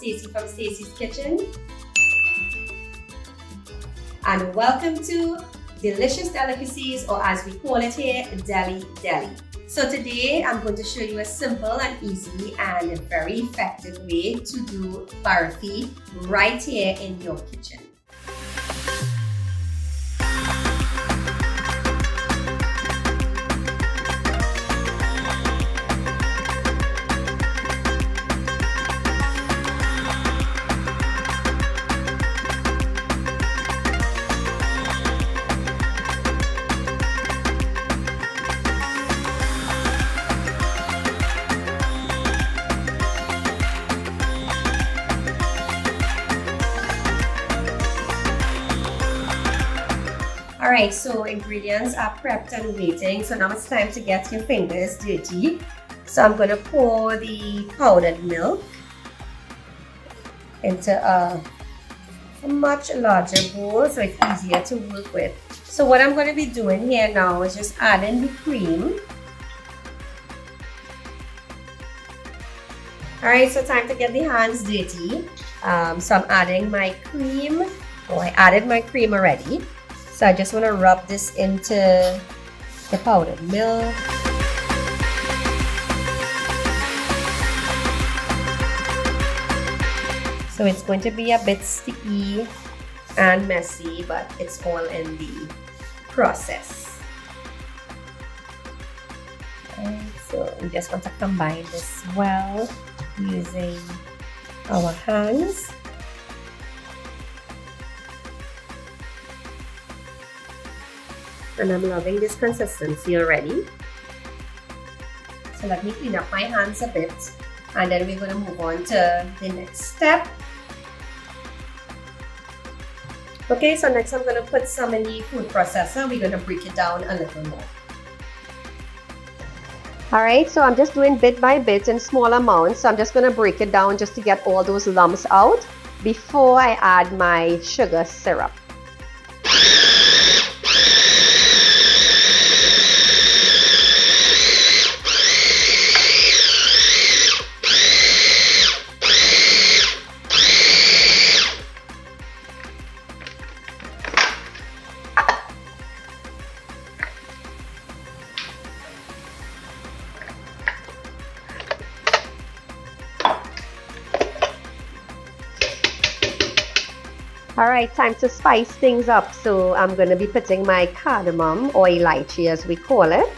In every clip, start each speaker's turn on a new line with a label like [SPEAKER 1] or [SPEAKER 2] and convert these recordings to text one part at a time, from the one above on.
[SPEAKER 1] Stacy from Stacy's Kitchen, and welcome to Delicious Delicacies, or as we call it here, DeliDeli. So today I'm going to show you a simple and easy and a very effective way to do Barfi right here in your kitchen. Alright, so ingredients are prepped and waiting, so now it's time to get your fingers dirty. So I'm going to pour the powdered milk into a much larger bowl so it's easier to work with. So what I'm going to be doing here now is just adding the cream. Alright, so time to get the hands dirty. So I'm adding my cream. Oh, I added my cream already. So I just want to rub this into the powdered milk. So it's going to be a bit sticky and messy, but it's all in the process. And so we just want to combine this well using our hands. And I'm loving this consistency already. So let me clean up my hands a bit, and then we're going to move on to the next step. Okay, so next I'm going to put some in the food processor. We're going to break it down a little more. Alright, so I'm just doing bit by bit in small amounts. So I'm just going to break it down just to get all those lumps out before I add my sugar syrup. Alright, time to spice things up. So I'm going to be putting my cardamom, or elaichi as we call it.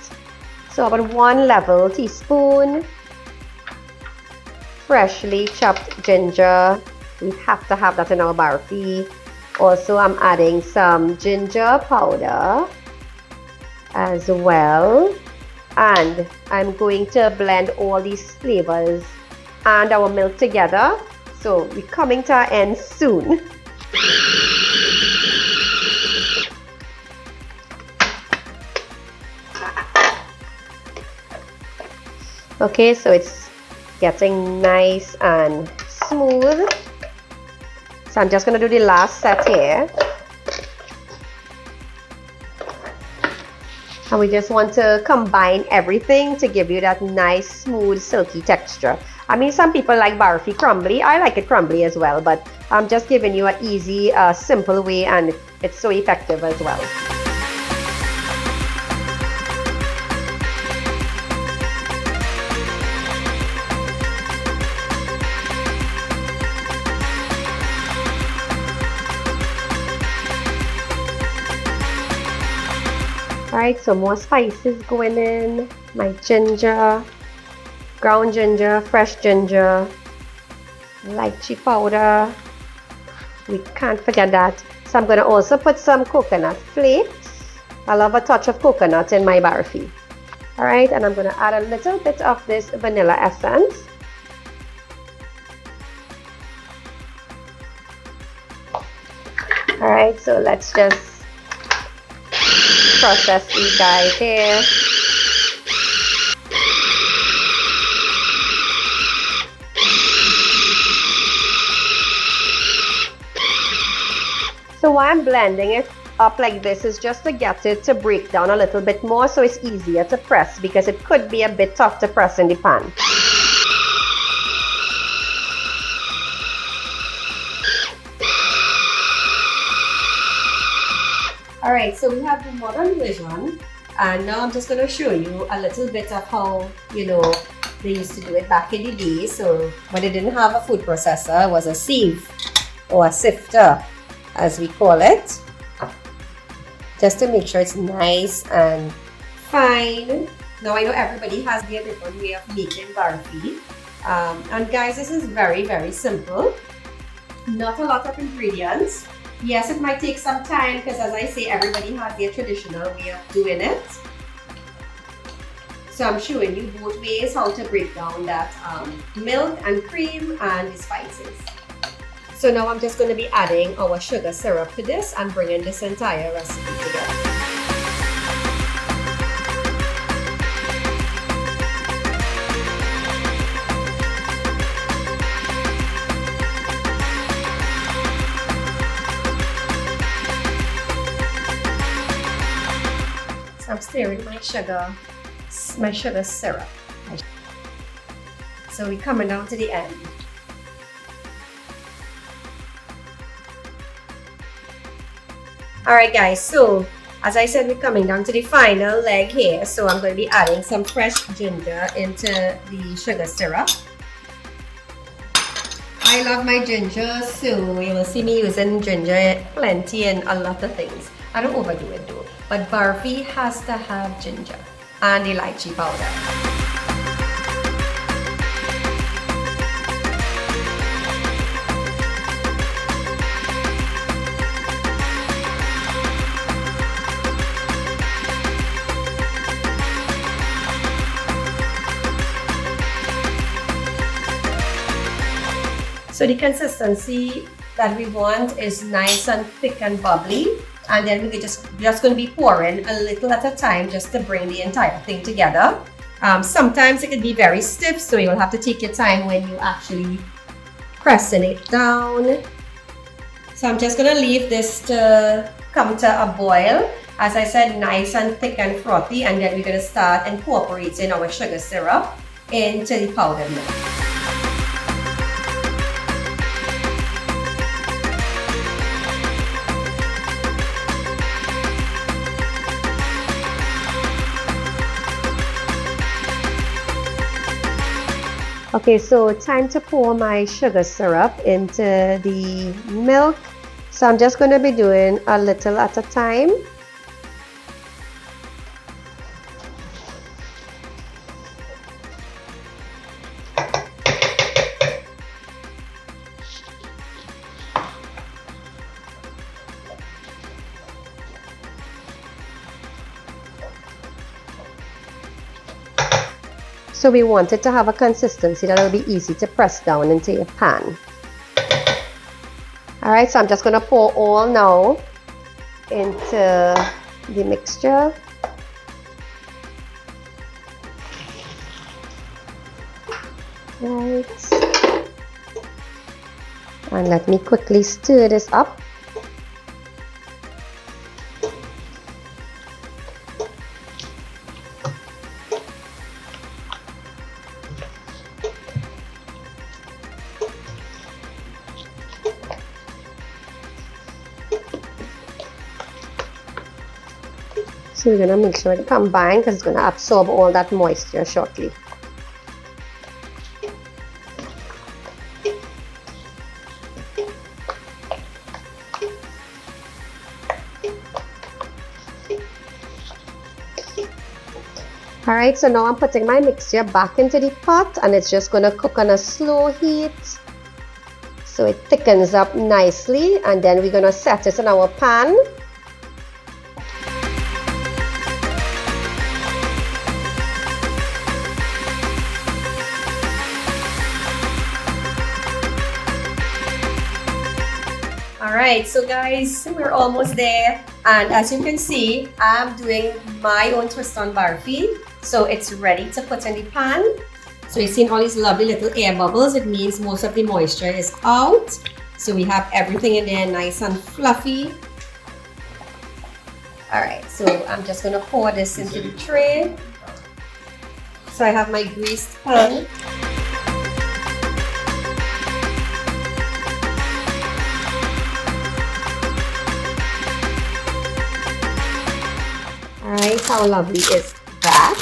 [SPEAKER 1] So about 1 level teaspoon. Freshly chopped ginger. We have to have that in our barfi. Also, I'm adding some ginger powder as well. And I'm going to blend all these flavors and our milk together. So we're coming to our end soon. Okay, so it's getting nice and smooth. So I'm just going to do the last set here. And we just want to combine everything to give you that nice, smooth, silky texture. I mean, some people like barfi crumbly. I like it crumbly as well, but I'm just giving you an easy, simple way, and it's so effective as well. Alright, so more spices going in. My ginger, ground ginger, fresh ginger, lychee powder. We can't forget that. So I'm going to also put some coconut flakes. I love a touch of coconut in my barfi. Alright, and I'm going to add a little bit of this vanilla essence. Alright, so let's just process these guys here. So why I'm blending it up like this is just to get it to break down a little bit more so it's easier to press, because it could be a bit tough to press in the pan. Alright, so we have the modern version, and now I'm just going to show you a little bit of how, they used to do it back in the day. So when they didn't have a food processor, it was a sieve or a sifter, as we call it, just to make sure it's nice and fine. Now I know everybody has their different way of making barfi, and guys, this is very, very simple. Not a lot of ingredients. Yes, it might take some time because, as I say, everybody has their traditional way of doing it. So I'm showing you both ways how to break down that milk and cream and the spices. So now I'm just going to be adding our sugar syrup to this and bringing this entire recipe together. I'm stirring my sugar syrup. So we're coming down to the end. Alright guys, so as I said, we're coming down to the final leg here. So I'm going to be adding some fresh ginger into the sugar syrup. I love my ginger, so you will see me using ginger plenty in a lot of things. I don't overdo it though, but barfi has to have ginger and the lychee powder. So the consistency that we want is nice and thick and bubbly. And then we're just going to be pouring a little at a time just to bring the entire thing together. Sometimes it can be very stiff, so you'll have to take your time when you actually pressing it down. So I'm just going to leave this to come to a boil. As I said, nice and thick and frothy, and then we're going to start incorporating our sugar syrup into the powdered milk. Okay, so time to pour my sugar syrup into the milk. So I'm just going to be doing a little at a time. So we want it to have a consistency that will be easy to press down into your pan. Alright, so I'm just going to pour all now into the mixture. Right. And let me quickly stir this up. So we're going to make sure to combine because it's going to absorb all that moisture shortly. Alright, so now I'm putting my mixture back into the pot and it's just going to cook on a slow heat. So it thickens up nicely, and then we're going to set it in our pan. Alright, so guys, we're almost there, and as you can see, I'm doing my own twist on barfi, so it's ready to put in the pan. So you've seen all these lovely little air bubbles. It means most of the moisture is out, so we have everything in there nice and fluffy. Alright, so I'm just going to pour this into the tray. So I have my greased pan. how lovely is that?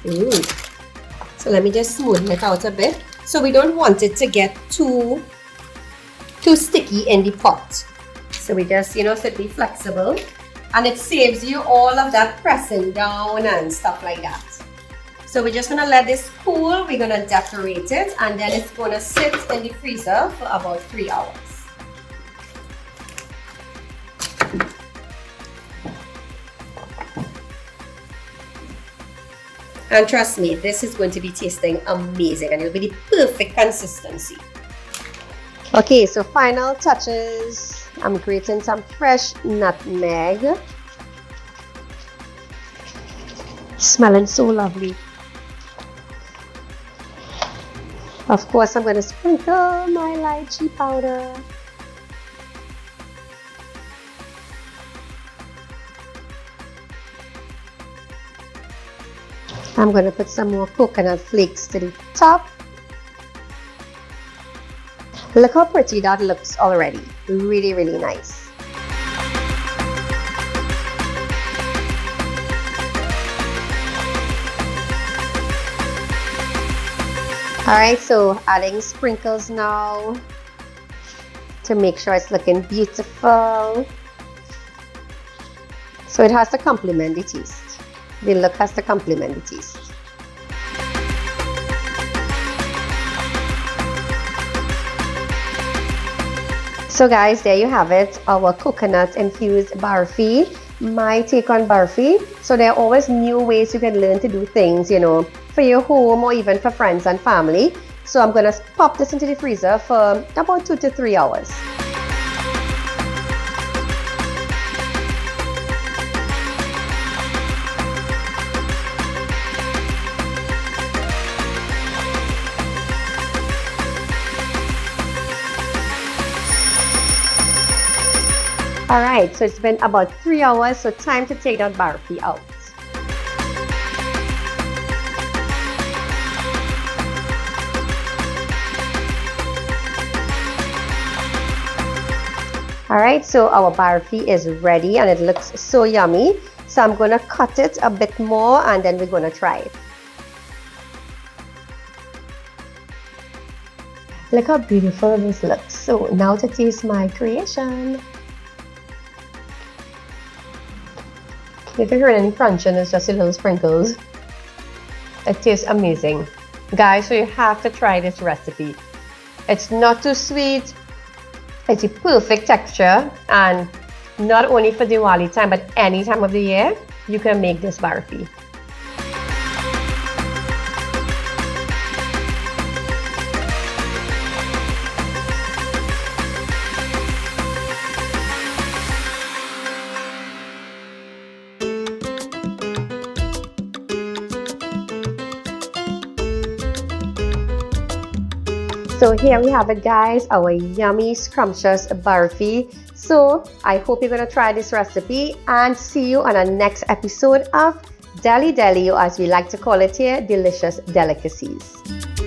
[SPEAKER 1] Ooh. So let me just smoothen it out a bit. So we don't want it to get too sticky in the pot. So we just, so it be flexible. And it saves you all of that pressing down and stuff like that. So we're just gonna let this cool. We're gonna decorate it, and then it's gonna sit in the freezer for about 3 hours. And trust me, this is going to be tasting amazing, and it'll be the perfect consistency. Okay, so final touches. I'm grating some fresh nutmeg. Smelling so lovely. Of course, I'm going to sprinkle my lychee powder. I'm going to put some more coconut flakes to the top. Look how pretty that looks already. Really, really nice. Alright, so adding sprinkles now to make sure it's looking beautiful. So it has to complement the taste. The look has to complement the taste. So guys, there you have it, our coconut infused barfi, my take on barfi. So there are always new ways you can learn to do things, for your home or even for friends and family. So I'm gonna pop this into the freezer for about 2 to 3 hours. Alright, so it's been about 3 hours, so time to take that barfi out. Alright, so our barfi is ready and it looks so yummy. So I'm going to cut it a bit more and then we're going to try it. Look how beautiful this looks. So now to taste my creation. If you heard any crunching, it's just a little sprinkles. It tastes amazing. Guys, so you have to try this recipe. It's not too sweet. It's a perfect texture, and not only for Diwali time, but any time of the year, you can make this barfi. So here we have it, guys, our yummy scrumptious barfi. So I hope you're going to try this recipe and see you on our next episode of DeliDeli, or as we like to call it here, Delicious Delicacies.